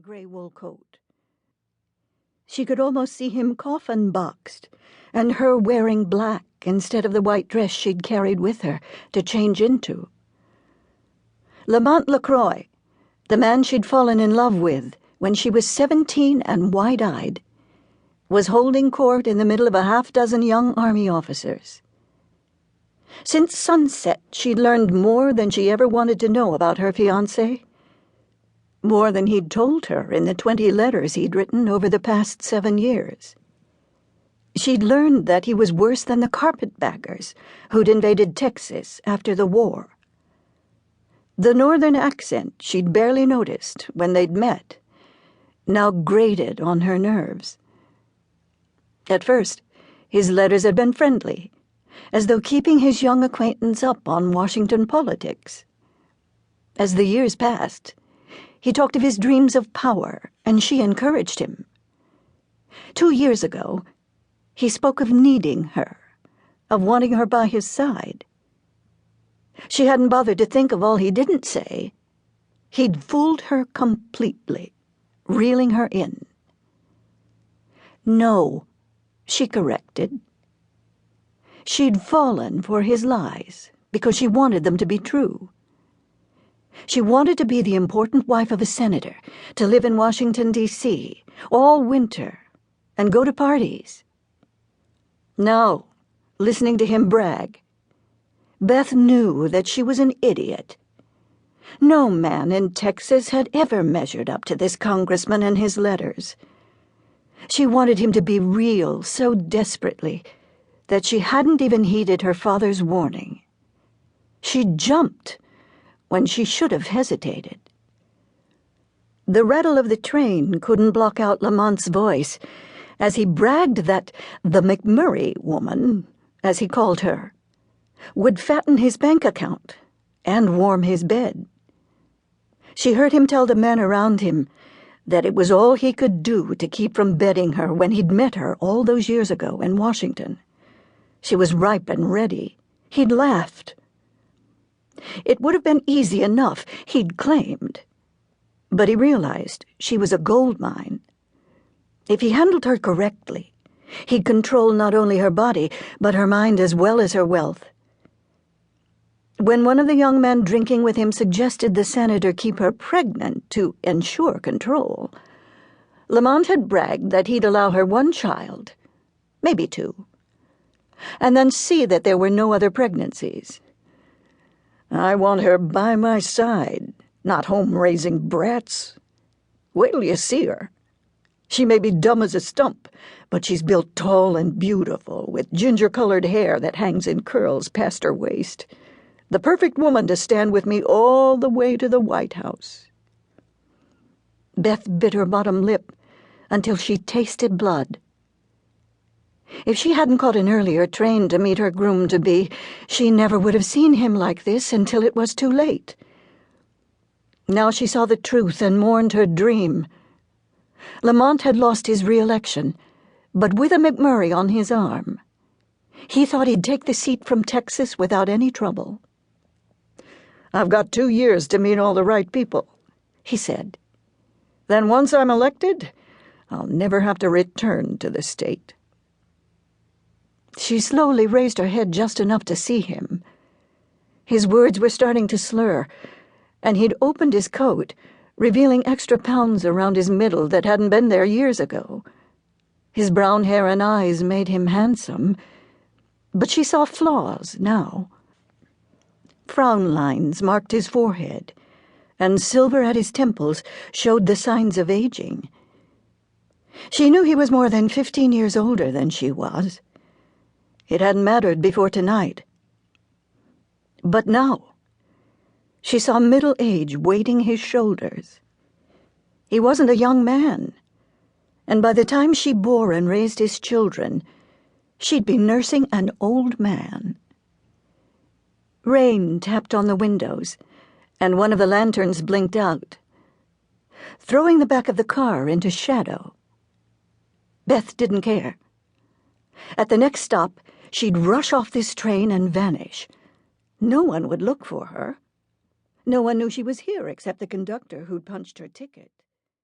gray wool coat. She could almost see him coffin-boxed, and her wearing black instead of the white dress she'd carried with her to change into. Lamont LaCroix, the man she'd fallen in love with when she was 17 and wide-eyed, was holding court in the middle of a half-dozen young army officers. Since sunset, she'd learned more than she ever wanted to know about her fiance, more than he'd told her in the 20 letters he'd written over the past 7 years. She'd learned that he was worse than the carpetbaggers who'd invaded Texas after the war. The northern accent she'd barely noticed when they'd met now grated on her nerves. At first, his letters had been friendly, as though keeping his young acquaintance up on Washington politics. As the years passed, he talked of his dreams of power, and she encouraged him. 2 years ago, he spoke of needing her, of wanting her by his side. She hadn't bothered to think of all he didn't say. He'd fooled her completely, reeling her in. No, she corrected. She'd fallen for his lies because she wanted them to be true. She wanted to be the important wife of a senator, to live in Washington, D.C., all winter, and go to parties. Now, listening to him brag, Beth knew that she was an idiot. No man in Texas had ever measured up to this congressman and his letters. She wanted him to be real so desperately that she hadn't even heeded her father's warning. She jumped when she should have hesitated. The rattle of the train couldn't block out Lamont's voice as he bragged that the McMurray woman, as he called her, would fatten his bank account and warm his bed. She heard him tell the men around him that it was all he could do to keep from bedding her when he'd met her all those years ago in Washington. She was ripe and ready. He'd laughed. It would have been easy enough, he'd claimed. But he realized she was a gold mine. If he handled her correctly, he'd control not only her body, but her mind as well as her wealth. When one of the young men drinking with him suggested the senator keep her pregnant to ensure control, Lamont had bragged that he'd allow her 1 child, maybe 2, and then see that there were no other pregnancies. I want her by my side, not home-raising brats. Wait till you see her. She may be dumb as a stump, but she's built tall and beautiful, with ginger-colored hair that hangs in curls past her waist. The perfect woman to stand with me all the way to the White House. Beth bit her bottom lip until she tasted blood. If she hadn't caught an earlier train to meet her groom-to-be, she never would have seen him like this until it was too late. Now she saw the truth and mourned her dream. Lamont had lost his re-election, but with a McMurray on his arm, he thought he'd take the seat from Texas without any trouble. I've got 2 years to meet all the right people, he said. Then once I'm elected, I'll never have to return to the state. She slowly raised her head just enough to see him. His words were starting to slur, and he'd opened his coat, revealing extra pounds around his middle that hadn't been there years ago. His brown hair and eyes made him handsome, but she saw flaws now. Frown lines marked his forehead, and silver at his temples showed the signs of aging. She knew he was more than 15 years older than she was. It hadn't mattered before tonight. But now, she saw middle age weighting his shoulders. He wasn't a young man, and by the time she bore and raised his children, she'd be nursing an old man. Rain tapped on the windows, and one of the lanterns blinked out, throwing the back of the car into shadow. Beth didn't care. At the next stop, she'd rush off this train and vanish. No one would look for her. No one knew she was here except the conductor who'd punched her ticket.